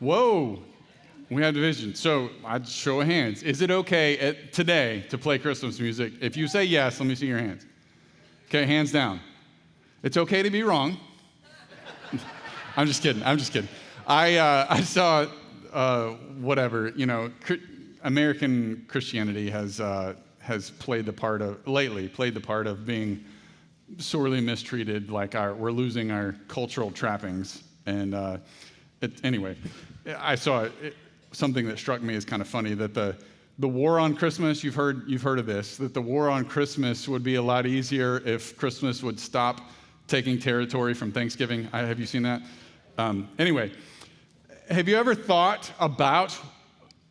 Whoa, we have division. So I'd show of hands. Is it okay today to play Christmas music? If you say yes, let me see your hands. Okay, hands down. It's okay to be wrong. I'm just kidding. I saw whatever, American Christianity has played the part of being sorely mistreated, like we're losing our cultural trappings. And anyway, I saw something that struck me as kind of funny, that the war on Christmas, you've heard of this, that the war on Christmas would be a lot easier if Christmas would stop taking territory from Thanksgiving. Have you seen that? Anyway, have you ever thought about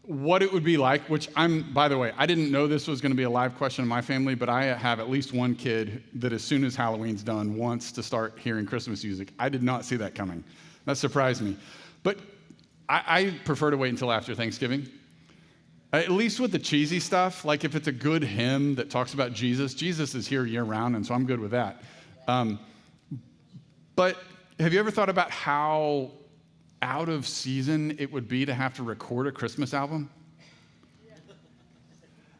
what it would be like, by the way, I didn't know this was going to be a live question in my family, but I have at least one kid that as soon as Halloween's done wants to start hearing Christmas music. I did not see that coming. That surprised me. But I prefer to wait until after Thanksgiving. At least with the cheesy stuff, like if it's a good hymn that talks about Jesus is here year round, and so I'm good with that. But have you ever thought about how out of season it would be to have to record a Christmas album?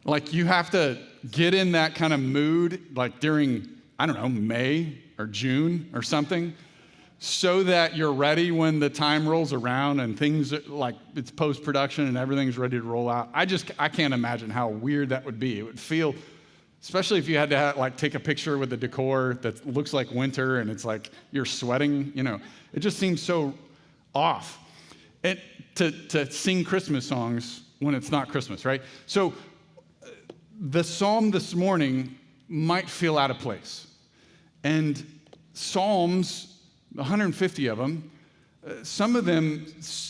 Like you have to get in that kind of mood like during, I don't know, May or June or something, so that you're ready when the time rolls around and things like it's post-production and everything's ready to roll out. I can't imagine how weird that would be. It would feel, especially if you had to take a picture with the decor that looks like winter and it's like you're sweating, it just seems so off. And to sing Christmas songs when it's not Christmas, right? So the psalm this morning might feel out of place. And psalms, 150 of them, some of them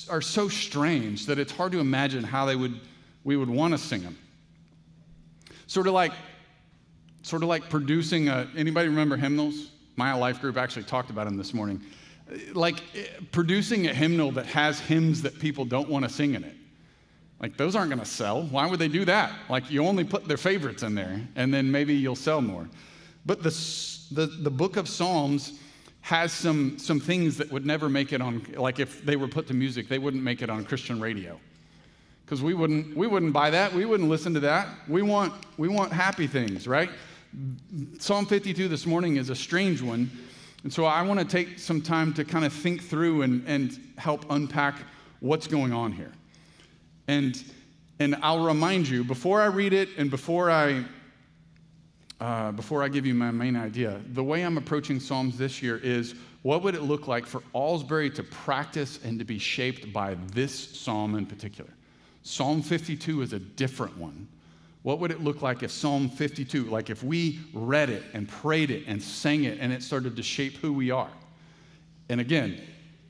are so strange that it's hard to imagine how we would want to sing them. Sort of like producing anybody remember hymnals? My life group actually talked about them this morning. Like producing a hymnal that has hymns that people don't want to sing in it. Like those aren't going to sell. Why would they do that? Like you only put their favorites in there and then maybe you'll sell more. But the book of Psalms has some things that would never make it on, like if they were put to music, they wouldn't make it on Christian radio. Because we wouldn't buy that, we wouldn't listen to that. We want happy things, right? Psalm 52 this morning is a strange one. And so I want to take some time to kind of think through and help unpack what's going on here. And I'll remind you, before I read it and before I give you my main idea, the way I'm approaching Psalms this year is, what would it look like for Alsbury to practice and to be shaped by this psalm in particular? Psalm 52 is a different one. What would it look like if Psalm 52, like if we read it and prayed it and sang it and it started to shape who we are? And again,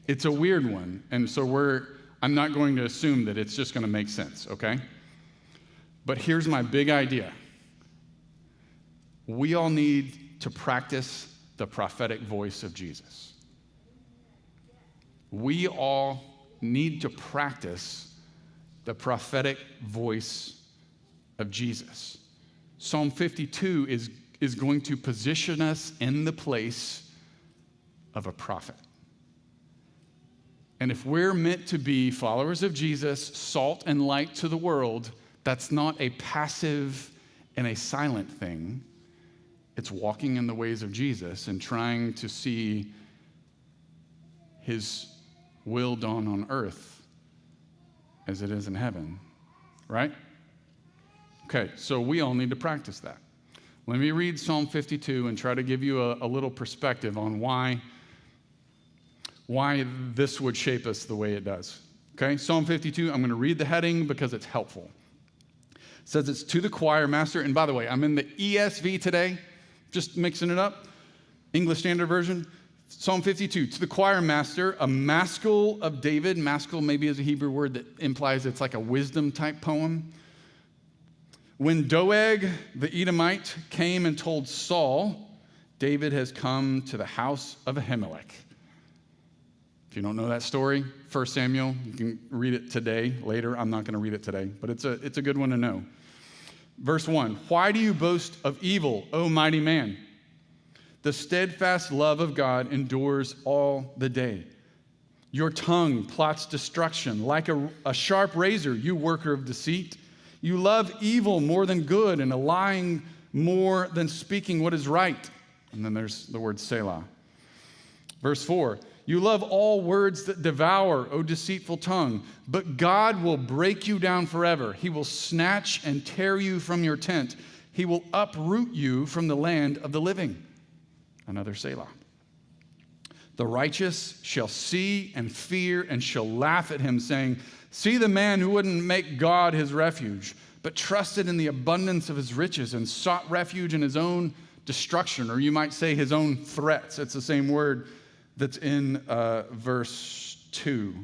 it's a weird one, and so I'm not going to assume that it's just going to make sense, okay? But here's my big idea. We all need to practice the prophetic voice of Jesus. We all need to practice the prophetic voice of Jesus. Psalm 52 is going to position us in the place of a prophet. And if we're meant to be followers of Jesus, salt and light to the world, that's not a passive and a silent thing. It's walking in the ways of Jesus and trying to see his will done on earth as it is in heaven, right? Okay, so we all need to practice that. Let me read Psalm 52 and try to give you a little perspective on why this would shape us the way it does. Okay, Psalm 52, I'm going to read the heading because it's helpful. It says it's to the choir master, and by the way, I'm in the ESV today, just mixing it up, English Standard Version. Psalm 52, to the choir master, a maskil of David. Maskil maybe is a Hebrew word that implies it's like a wisdom type poem. When Doeg the Edomite came and told Saul, David has come to the house of Ahimelech. If you don't know that story, 1 Samuel, you can read it today, later. I'm not going to read it today, but it's a good one to know. Verse 1, why do you boast of evil, O mighty man? The steadfast love of God endures all the day. Your tongue plots destruction. Like a sharp razor, you worker of deceit. You love evil more than good and a lying more than speaking what is right. And then there's the word Selah. Verse 4, you love all words that devour, O deceitful tongue, but God will break you down forever. He will snatch and tear you from your tent. He will uproot you from the land of the living. Another Selah. The righteous shall see and fear and shall laugh at him, saying, see the man who wouldn't make God his refuge, but trusted in the abundance of his riches and sought refuge in his own destruction, or you might say his own threats. It's the same word that's in verse 2.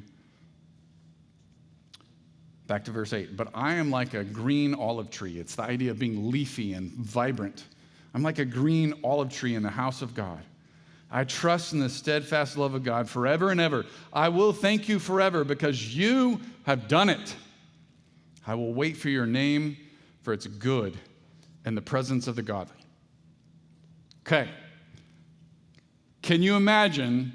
Back to verse 8. But I am like a green olive tree. It's the idea of being leafy and vibrant. I'm like a green olive tree in the house of God. I trust in the steadfast love of God forever and ever. I will thank you forever because you have done it. I will wait for your name, for it's good in the presence of the godly. Okay. Can you imagine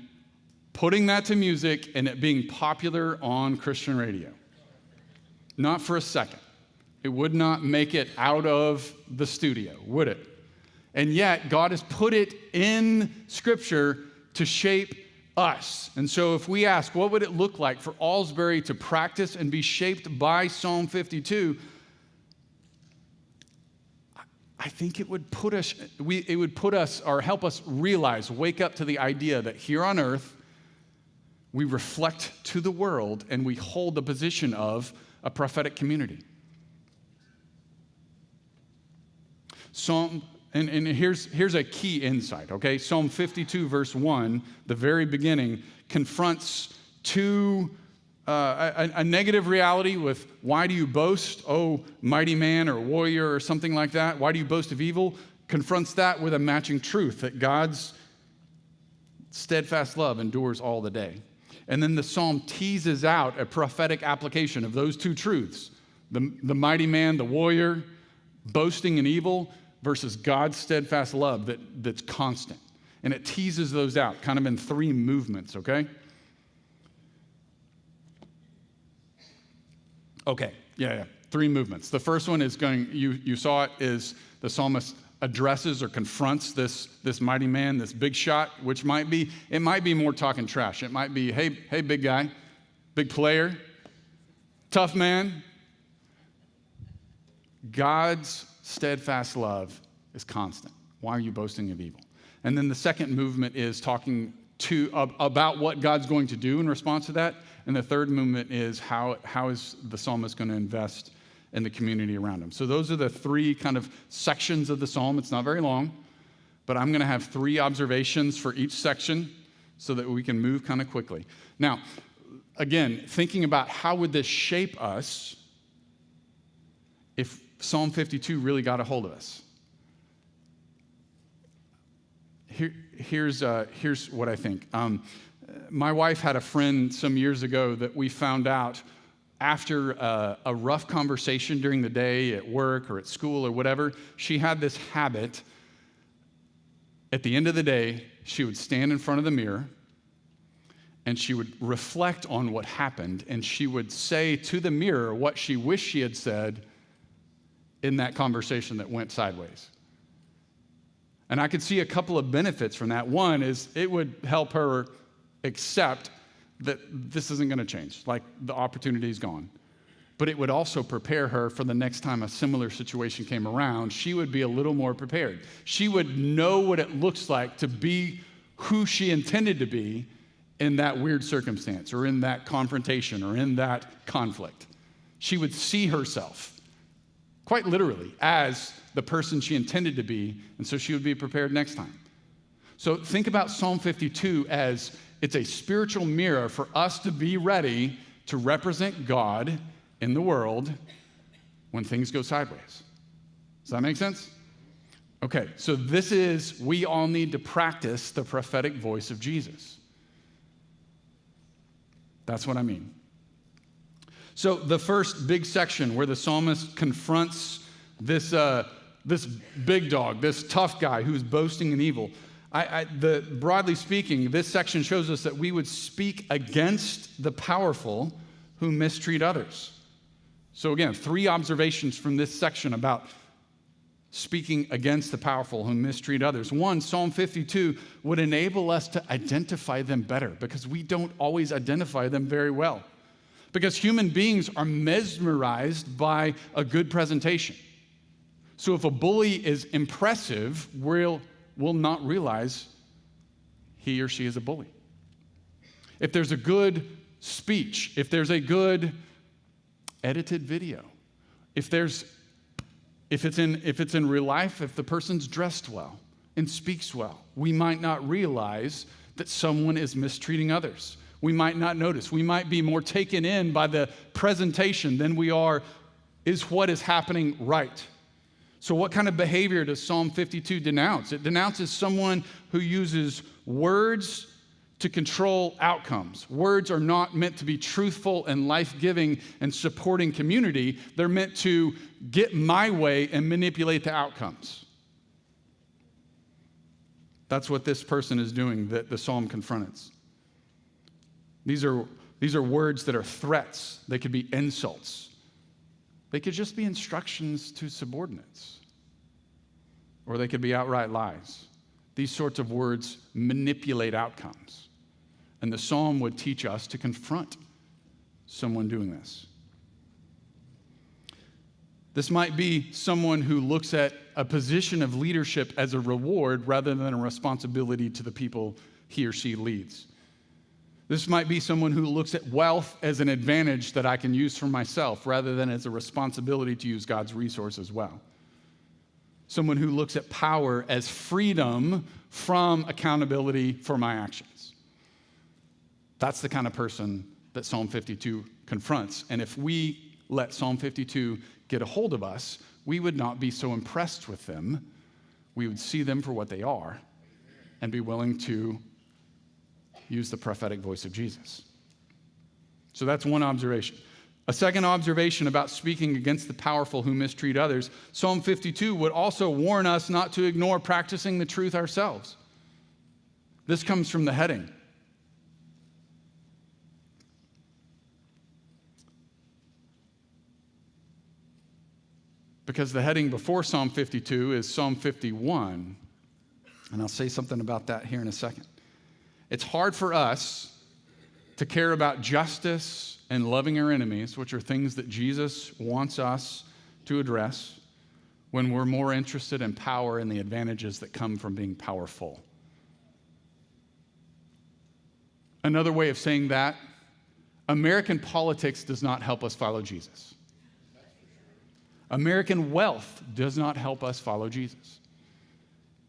putting that to music and it being popular on Christian radio? Not for a second. It would not make it out of the studio, would it? And yet, God has put it in Scripture to shape us. And so if we ask, what would it look like for Alsbury to practice and be shaped by Psalm 52? I think it would put us or help us realize, wake up to the idea that here on earth, we reflect to the world and we hold the position of a prophetic community. And here's a key insight, okay? Psalm 52, verse 1, the very beginning, confronts a negative reality with, why do you boast, oh, mighty man or warrior or something like that? Why do you boast of evil? Confronts that with a matching truth, that God's steadfast love endures all the day. And then the psalm teases out a prophetic application of those two truths, the mighty man, the warrior, boasting in evil, versus God's steadfast love that's constant. And it teases those out, kind of in three movements, okay? Okay, yeah. Three movements. The first one is you saw it, is the psalmist addresses or confronts this mighty man, this big shot, which might be more talking trash. It might be, hey, big guy, big player, tough man. God's steadfast love is constant. Why are you boasting of evil? And then the second movement is talking about what God's going to do in response to that. And the third movement is how is the psalmist going to invest in the community around him. So those are the three kind of sections of the psalm. It's not very long, but I'm going to have three observations for each section so that we can move kind of quickly. Now, again, thinking about how would this shape us if Psalm 52 really got a hold of us. Here's what I think. My wife had a friend some years ago that we found out after a rough conversation during the day at work or at school or whatever. She had this habit. At the end of the day, she would stand in front of the mirror and she would reflect on what happened, and she would say to the mirror what she wished she had said in that conversation that went sideways. And I could see a couple of benefits from that. One is it would help her accept that this isn't going to change, like the opportunity is gone. But it would also prepare her for the next time a similar situation came around. She would be a little more prepared. She would know what it looks like to be who she intended to be in that weird circumstance or in that confrontation or in that conflict. She would see herself quite literally as the person she intended to be, and so she would be prepared next time. So think about Psalm 52 as it's a spiritual mirror for us to be ready to represent God in the world when things go sideways. Does that make sense? Okay, so we all need to practice the prophetic voice of Jesus. That's what I mean. So the first big section where the psalmist confronts this big dog, this tough guy who's boasting in evil, Broadly speaking, this section shows us that we would speak against the powerful who mistreat others. So again, 3 observations from this section about speaking against the powerful who mistreat others. 1, Psalm 52 would enable us to identify them better because we don't always identify them very well. Because human beings are mesmerized by a good presentation. So if a bully is impressive, we'll not realize he or she is a bully. If there's a good speech, if there's a good edited video, if it's in real life, if the person's dressed well and speaks well, we might not realize that someone is mistreating others. We might not notice. We might be more taken in by the presentation than we are, is what is happening right? So what kind of behavior does Psalm 52 denounce? It denounces someone who uses words to control outcomes. Words are not meant to be truthful and life-giving and supporting community. They're meant to get my way and manipulate the outcomes. That's what this person is doing that the psalm confronts. These are words that are threats. They could be insults. They could just be instructions to subordinates. Or they could be outright lies. These sorts of words manipulate outcomes. And the psalm would teach us to confront someone doing this. This might be someone who looks at a position of leadership as a reward rather than a responsibility to the people he or she leads. This might be someone who looks at wealth as an advantage that I can use for myself rather than as a responsibility to use God's resources well. Someone who looks at power as freedom from accountability for my actions. That's the kind of person that Psalm 52 confronts. And if we let Psalm 52 get a hold of us, we would not be so impressed with them. We would see them for what they are and be willing to use the prophetic voice of Jesus. So that's one observation. A second observation about speaking against the powerful who mistreat others, Psalm 52 would also warn us not to ignore practicing the truth ourselves. This comes from the heading. Because the heading before Psalm 52 is Psalm 51, and I'll say something about that here in a second. It's hard for us to care about justice and loving our enemies, which are things that Jesus wants us to address, when we're more interested in power and the advantages that come from being powerful. Another way of saying that, American politics does not help us follow Jesus. American wealth does not help us follow Jesus.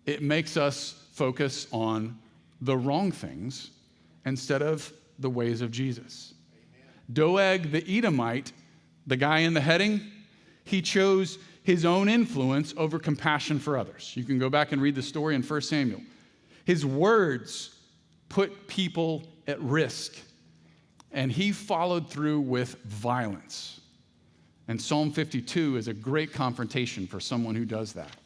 It makes us focus on the wrong things instead of the ways of Jesus. Doeg the Edomite, the guy in the heading, he chose his own influence over compassion for others. You can go back and read the story in 1 Samuel. His words put people at risk, and he followed through with violence. And Psalm 52 is a great confrontation for someone who does that.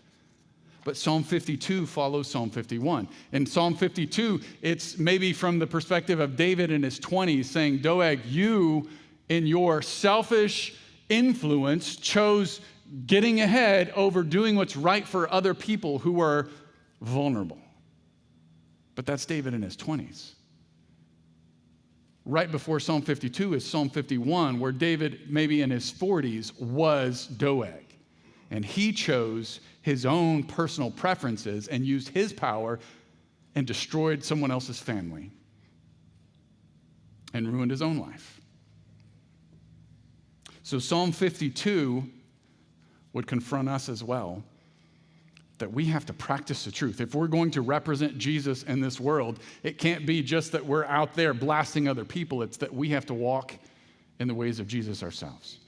But Psalm 52 follows Psalm 51. In Psalm 52, it's maybe from the perspective of David in his 20s saying, Doeg, you in your selfish influence chose getting ahead over doing what's right for other people who are vulnerable. But that's David in his 20s. Right before Psalm 52 is Psalm 51, where David, maybe in his 40s, was Doeg. And he chose his own personal preferences and used his power and destroyed someone else's family and ruined his own life. So Psalm 52 would confront us as well, that we have to practice the truth. If we're going to represent Jesus in this world, it can't be just that we're out there blasting other people. It's that we have to walk in the ways of Jesus ourselves.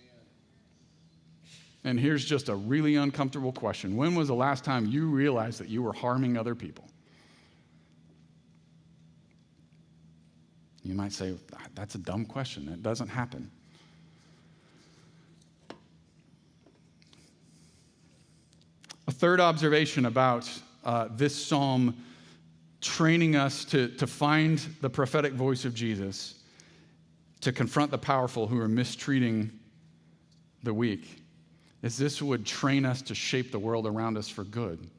And here's just a really uncomfortable question. When was the last time you realized that you were harming other people? You might say, that's a dumb question. It doesn't happen. A third observation about this psalm training us to find the prophetic voice of Jesus, to confront the powerful who are mistreating the weak, is this would train us to shape the world around us for good.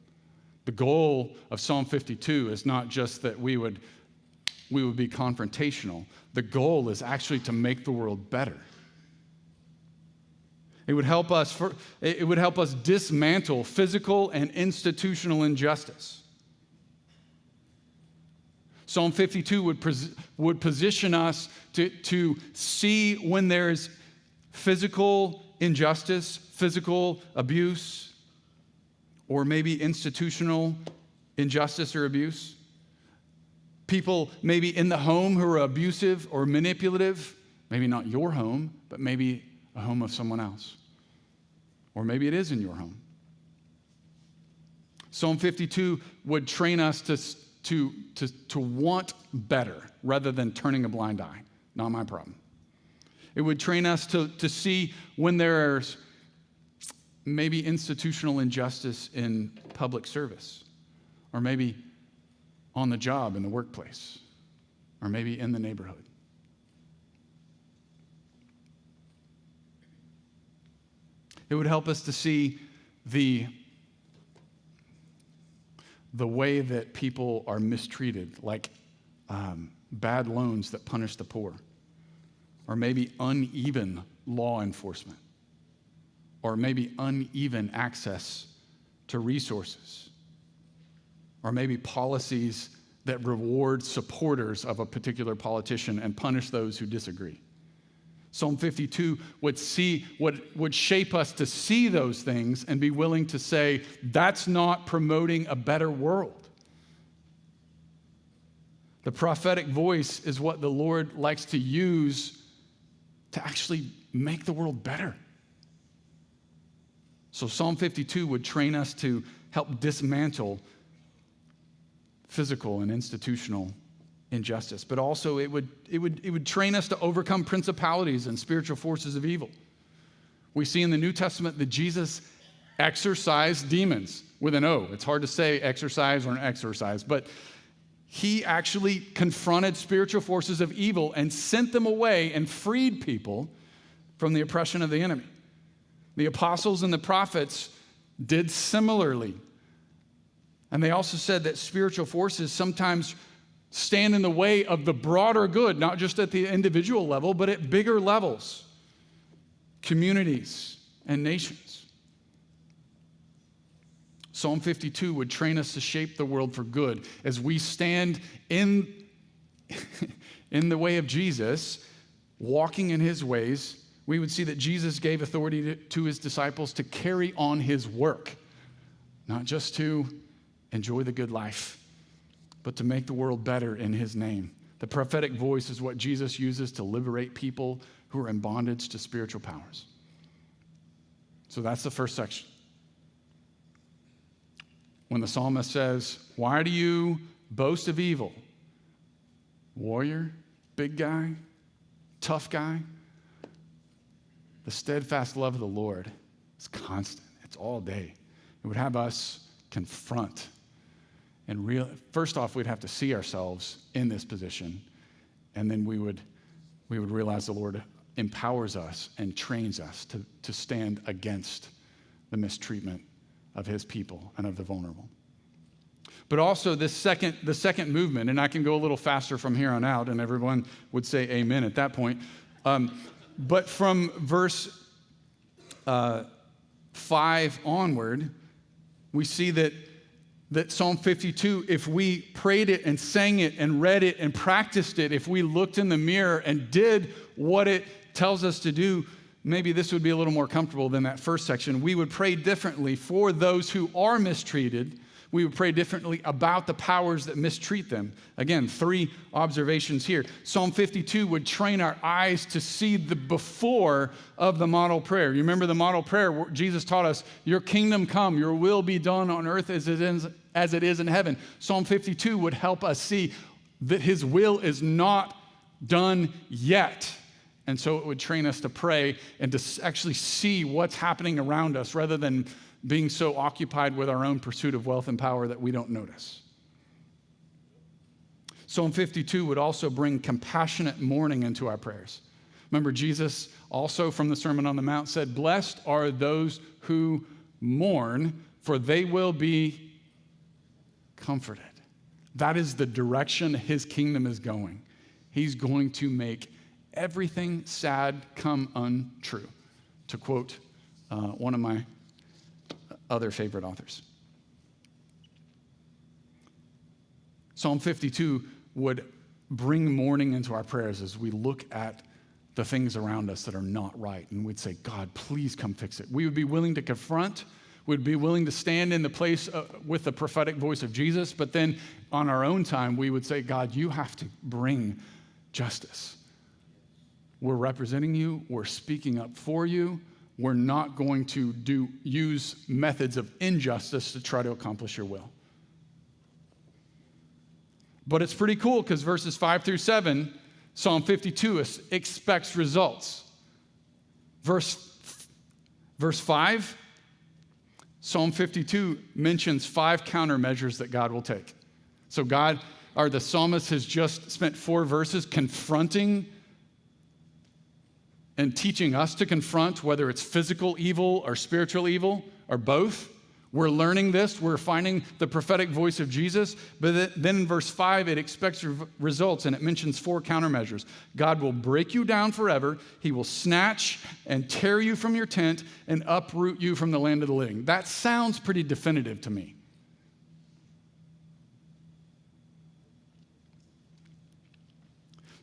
The goal of Psalm 52 is not just that we would be confrontational. The goal is actually to make the world better. It would help us dismantle physical and institutional injustice. Psalm 52 would position us to see when there's physical injustice, physical abuse, or maybe institutional injustice or abuse. People maybe in the home who are abusive or manipulative, maybe not your home, but maybe a home of someone else. Or maybe it is in your home. Psalm 52 would train us to want better rather than turning a blind eye. Not my problem. It would train us to see when there's maybe institutional injustice in public service, or maybe on the job in the workplace, or maybe in the neighborhood. It would help us to see the way that people are mistreated, like bad loans that punish the poor, or maybe uneven law enforcement, or maybe uneven access to resources, or maybe policies that reward supporters of a particular politician and punish those who disagree. Psalm 52 would shape us to see those things and be willing to say, that's not promoting a better world. The prophetic voice is what the Lord likes to use to actually make the world better. So Psalm 52 would train us to help dismantle physical and institutional injustice, but also it would train us to overcome principalities and spiritual forces of evil. We see in the New Testament that Jesus exorcised demons with an O. It's hard to say exercise or an exercise, but he actually confronted spiritual forces of evil and sent them away and freed people from the oppression of the enemy. The apostles and the prophets did similarly. And they also said that spiritual forces sometimes stand in the way of the broader good, not just at the individual level, but at bigger levels, communities and nations. Psalm 52 would train us to shape the world for good. As we stand in the way of Jesus, walking in his ways, we would see that Jesus gave authority to his disciples to carry on his work, not just to enjoy the good life, but to make the world better in his name. The prophetic voice is what Jesus uses to liberate people who are in bondage to spiritual powers. So that's the first section. When the psalmist says, "Why do you boast of evil?" Warrior, big guy, tough guy. The steadfast love of the Lord is constant. It's all day. It would have us confront. And first off, we'd have to see ourselves in this position, and then we would realize the Lord empowers us and trains us to stand against the mistreatment of his people and of the vulnerable. But also the second movement, and I can go a little faster from here on out, and everyone would say amen at that point. But from verse 5 onward, we see that Psalm 52, if we prayed it and sang it and read it and practiced it, if we looked in the mirror and did what it tells us to do, maybe this would be a little more comfortable than that first section. We would pray differently for those who are mistreated. We would pray differently about the powers that mistreat them. Again, 3 observations here. Psalm 52 would train our eyes to see the before of the model prayer. You remember the model prayer where Jesus taught us, your kingdom come, your will be done on earth as it is in heaven. Psalm 52 would help us see that his will is not done yet. And so it would train us to pray and to actually see what's happening around us rather than being so occupied with our own pursuit of wealth and power that we don't notice. Psalm 52 would also bring compassionate mourning into our prayers. Remember, Jesus also from the Sermon on the Mount said, "Blessed are those who mourn, for they will be comforted." That is the direction his kingdom is going. He's going to make everything sad come untrue, to quote one of my other favorite authors. Psalm 52 would bring mourning into our prayers as we look at the things around us that are not right, and we'd say, "God, please come fix it." We would be willing to confront, we'd be willing to stand in the place with the prophetic voice of Jesus, but then on our own time, we would say, "God, you have to bring justice. We're representing you, we're speaking up for you, we're not going to use methods of injustice to try to accomplish your will." But it's pretty cool because verses 5 through 7, Psalm 52 expects results. Verse 5, Psalm 52 mentions 5 countermeasures that God will take. So the psalmist has just spent 4 verses confronting and teaching us to confront, whether it's physical evil or spiritual evil or both. We're learning this. We're finding the prophetic voice of Jesus. But then in verse 5, it expects results, and it mentions 4 countermeasures. God will break you down forever. He will snatch and tear you from your tent and uproot you from the land of the living. That sounds pretty definitive to me.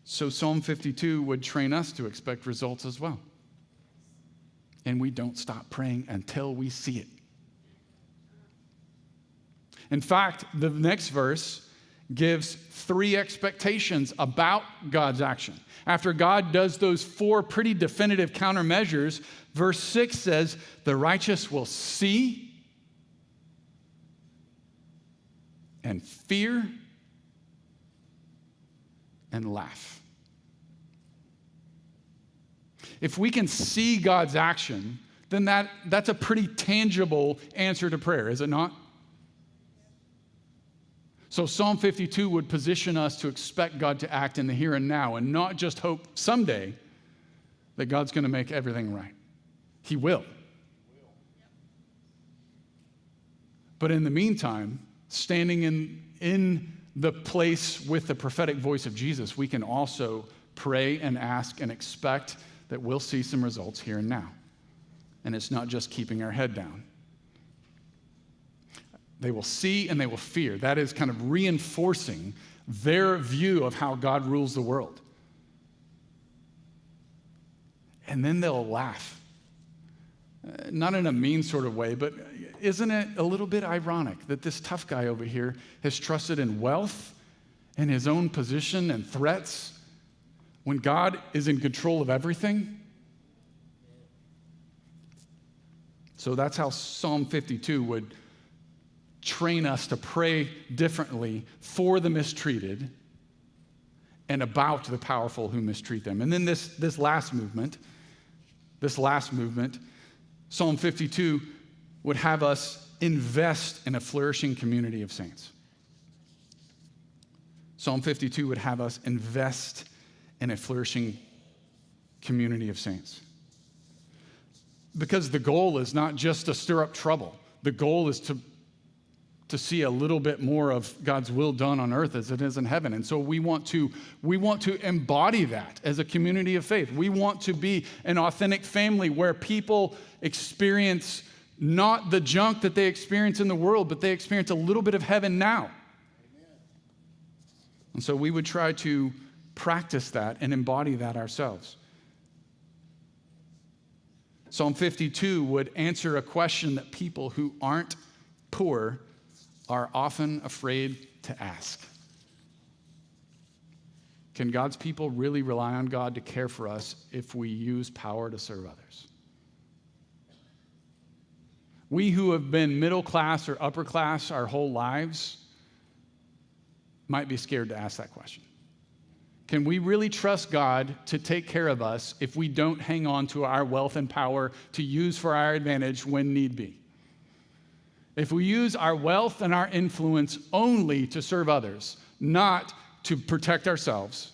So Psalm 52 would train us to expect results as well. And we don't stop praying until we see it. In fact, the next verse gives 3 expectations about God's action. After God does those 4 pretty definitive countermeasures, verse 6 says, "The righteous will see and fear and laugh." If we can see God's action, then that's a pretty tangible answer to prayer, is it not? So Psalm 52 would position us to expect God to act in the here and now and not just hope someday that God's going to make everything right. He will. But in the meantime, standing in the place with the prophetic voice of Jesus, we can also pray and ask and expect that we'll see some results here and now. And it's not just keeping our head down. They will see and they will fear. That is kind of reinforcing their view of how God rules the world. And then they'll laugh. Not in a mean sort of way, but isn't it a little bit ironic that this tough guy over here has trusted in wealth and his own position and threats when God is in control of everything? So that's how Psalm 52 would train us to pray differently for the mistreated and about the powerful who mistreat them. And then this last movement, Psalm 52 would have us invest in a flourishing community of saints. Psalm 52 would have us invest in a flourishing community of saints. Because the goal is not just to stir up trouble. The goal is to see a little bit more of God's will done on earth as it is in heaven. And so we want to embody that as a community of faith. We want to be an authentic family where people experience not the junk that they experience in the world, but they experience a little bit of heaven now. Amen. And so we would try to practice that and embody that ourselves. Psalm 52 would answer a question that people who aren't poor are often afraid to ask. Can God's people really rely on God to care for us if we use power to serve others? We who have been middle class or upper class our whole lives might be scared to ask that question. Can we really trust God to take care of us if we don't hang on to our wealth and power to use for our advantage when need be? If we use our wealth and our influence only to serve others, not to protect ourselves,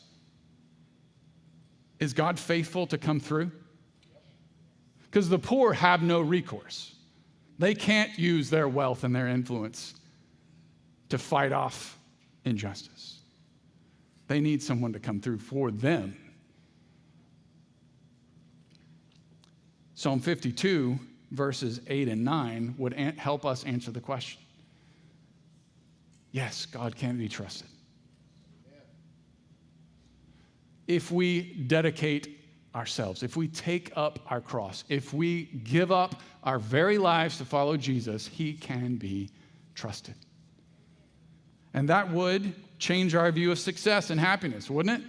is God faithful to come through? Because the poor have no recourse. They can't use their wealth and their influence to fight off injustice. They need someone to come through for them. Psalm 52, verses 8 and 9 would help us answer the question. Yes, God can be trusted. If we dedicate ourselves, if we take up our cross, if we give up our very lives to follow Jesus, he can be trusted. And that would change our view of success and happiness, wouldn't it?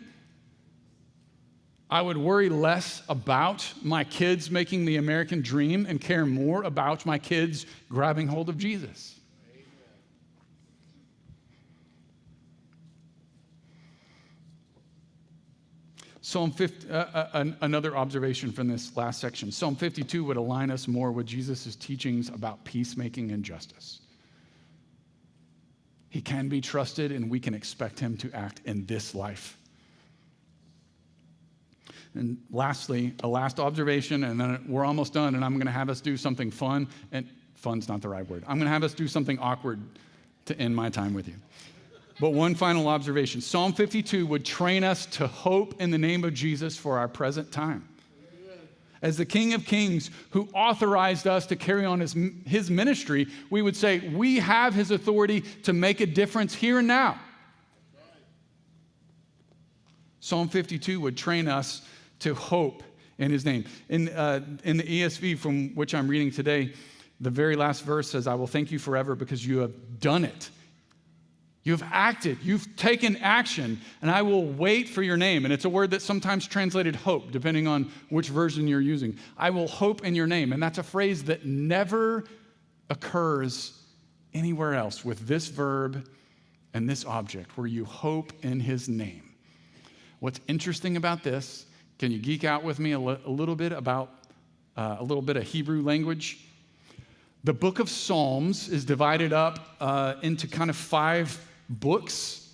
I would worry less about my kids making the American dream and care more about my kids grabbing hold of Jesus. Psalm 50, another observation from this last section. Psalm 52 would align us more with Jesus' teachings about peacemaking and justice. He can be trusted, and we can expect him to act in this life. And lastly, a last observation, and then we're almost done, and I'm going to have us do something fun. And fun's not the right word. I'm going to have us do something awkward to end my time with you. But one final observation. Psalm 52 would train us to hope in the name of Jesus for our present time. As the King of Kings who authorized us to carry on his ministry, we would say we have his authority to make a difference here and now. Psalm 52 would train us to hope in his name. In the ESV from which I'm reading today, the very last verse says, I will thank you forever because you have done it. You've acted, you've taken action, and I will wait for your name. And it's a word that's sometimes translated hope, depending on which version you're using. I will hope in your name. And that's a phrase that never occurs anywhere else with this verb and this object, where you hope in his name. What's interesting about this, can you geek out with me a little bit about a little bit of Hebrew language? The book of Psalms is divided up into kind of 5 books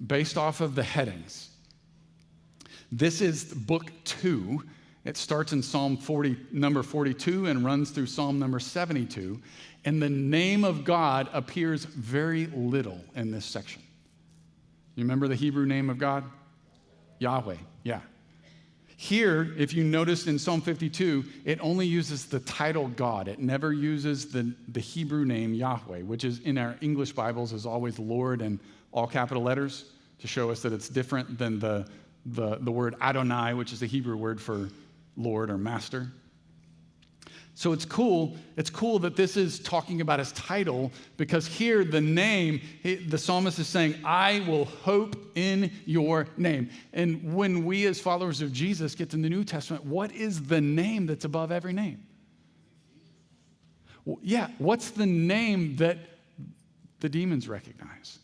based off of the headings. This is book 2. It starts in Psalm number 42 and runs through Psalm number 72. And the name of God appears very little in this section. You remember the Hebrew name of God? Yahweh, yeah. Here, if you noticed in Psalm 52, it only uses the title God. It never uses the Hebrew name Yahweh, which is in our English Bibles is always Lord and all capital letters to show us that it's different than the word Adonai, which is the Hebrew word for Lord or master. So it's cool that this is talking about his title, because here the name, the psalmist is saying, I will hope in your name. And when we as followers of Jesus get to the New Testament, what is the name that's above every name? Well, yeah, what's the name that the demons recognize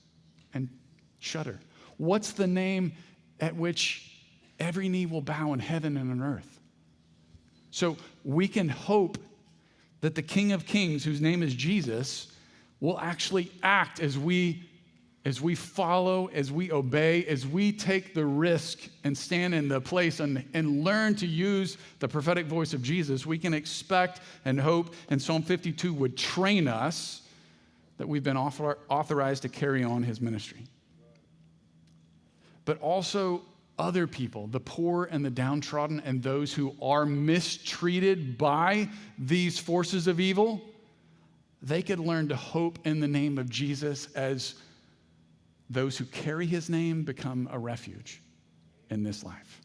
and shudder? What's the name at which every knee will bow in heaven and on earth? So we can hope that the King of Kings, whose name is Jesus, will actually act as we follow, as we obey, as we take the risk and stand in the place and learn to use the prophetic voice of Jesus. We can expect and hope, and Psalm 52 would train us that we've been authorized to carry on his ministry. But also other people, the poor and the downtrodden and those who are mistreated by these forces of evil, they could learn to hope in the name of Jesus as those who carry his name become a refuge in this life.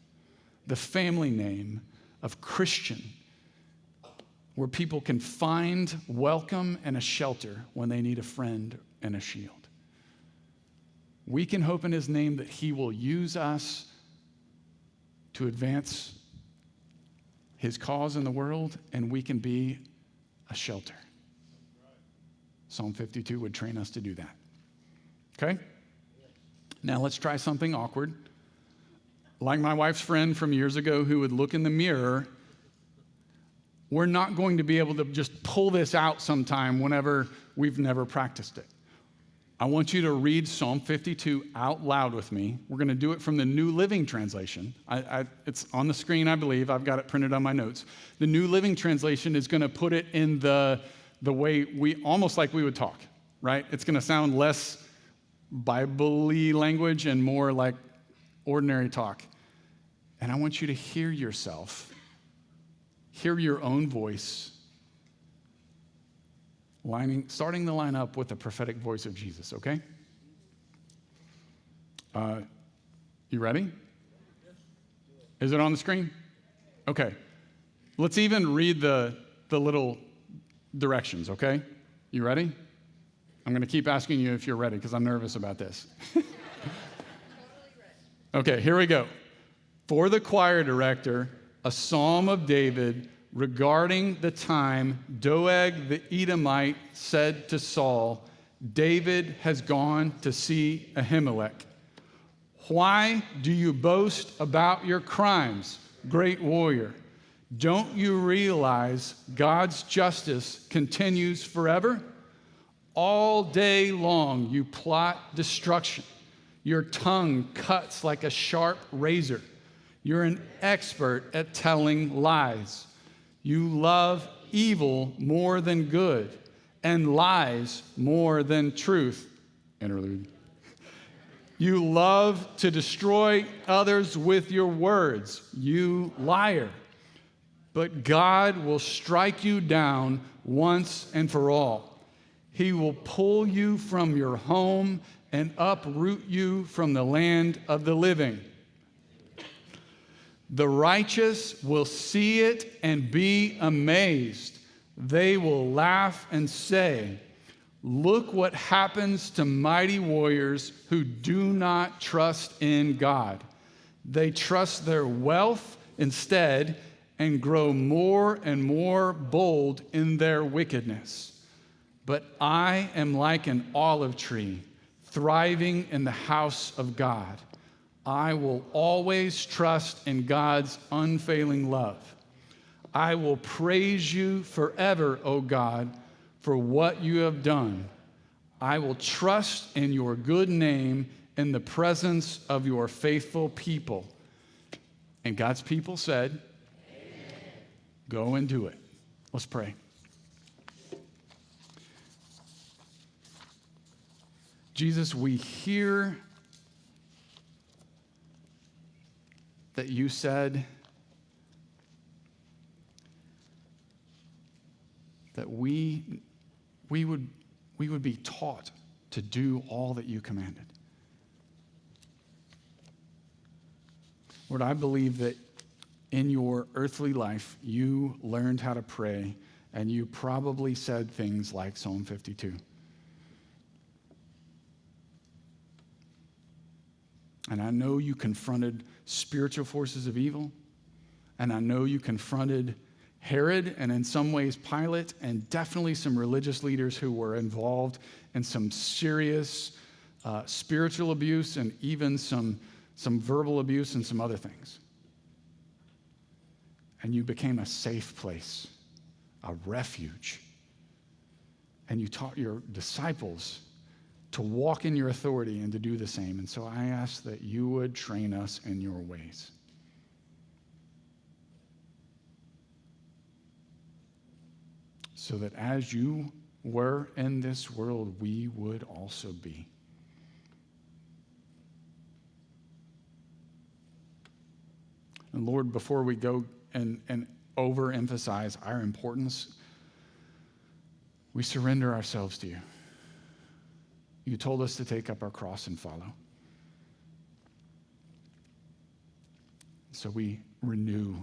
The family name of Christian, where people can find welcome and a shelter when they need a friend and a shield. We can hope in his name that he will use us to advance his cause in the world, and we can be a shelter. Psalm 52 would train us to do that. Okay? Now let's try something awkward. Like my wife's friend from years ago who would look in the mirror, we're not going to be able to just pull this out sometime whenever we've never practiced it. I want you to read Psalm 52 out loud with me. We're going to do it from the New Living Translation. It's on the screen, I believe. I've got it printed on my notes. The New Living Translation is going to put it in the way almost like we would talk, right? It's going to sound less Bible-y language and more like ordinary talk. And I want you to hear yourself, hear your own voice, starting the line up with the prophetic voice of Jesus, okay? You ready? Is it on the screen? Okay. Let's even read the little directions, okay? You ready? I'm going to keep asking you if you're ready because I'm nervous about this. Okay, here we go. For the choir director, a psalm of David regarding the time Doeg the Edomite said to Saul, David has gone to see Ahimelech. Why do you boast about your crimes, great warrior? Don't you realize God's justice continues forever? All day long you plot destruction. Your tongue cuts like a sharp razor. You're an expert at telling lies. You love evil more than good, and lies more than truth. Interlude. You love to destroy others with your words, you liar. But God will strike you down once and for all. He will pull you from your home and uproot you from the land of the living. The righteous will see it and be amazed. They will laugh and say, look what happens to mighty warriors who do not trust in God. They trust their wealth instead and grow more and more bold in their wickedness. But I am like an olive tree, thriving in the house of God. I will always trust in God's unfailing love. I will praise you forever, O God, for what you have done. I will trust in your good name in the presence of your faithful people. And God's people said, amen. Go and do it. Let's pray. Jesus, we hear that you said that we would be taught to do all that you commanded. Lord, I believe that in your earthly life, you learned how to pray, and you probably said things like Psalm 52. And I know you confronted spiritual forces of evil, and I know you confronted Herod, and in some ways Pilate, and definitely some religious leaders who were involved in some serious spiritual abuse and even some verbal abuse and some other things. And you became a safe place, a refuge. And you taught your disciples to walk in your authority and to do the same. And so I ask that you would train us in your ways. So that as you were in this world, we would also be. And Lord, before we go and overemphasize our importance, we surrender ourselves to you. You told us to take up our cross and follow. So we renew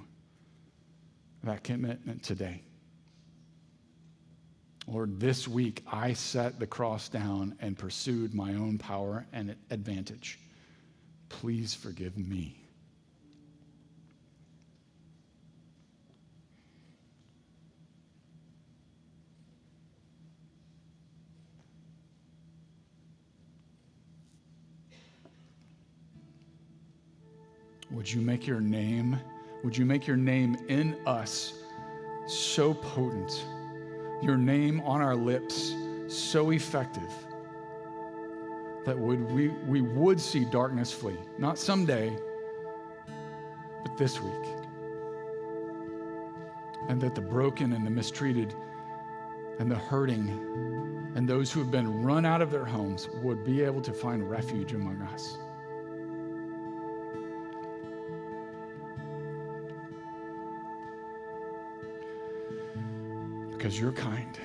that commitment today. Lord, this week I set the cross down and pursued my own power and advantage. Please forgive me. Would you make your name in us so potent, your name on our lips so effective, that we would see darkness flee, not someday, but this week. And that the broken and the mistreated and the hurting and those who have been run out of their homes would be able to find refuge among us. Because you're kind.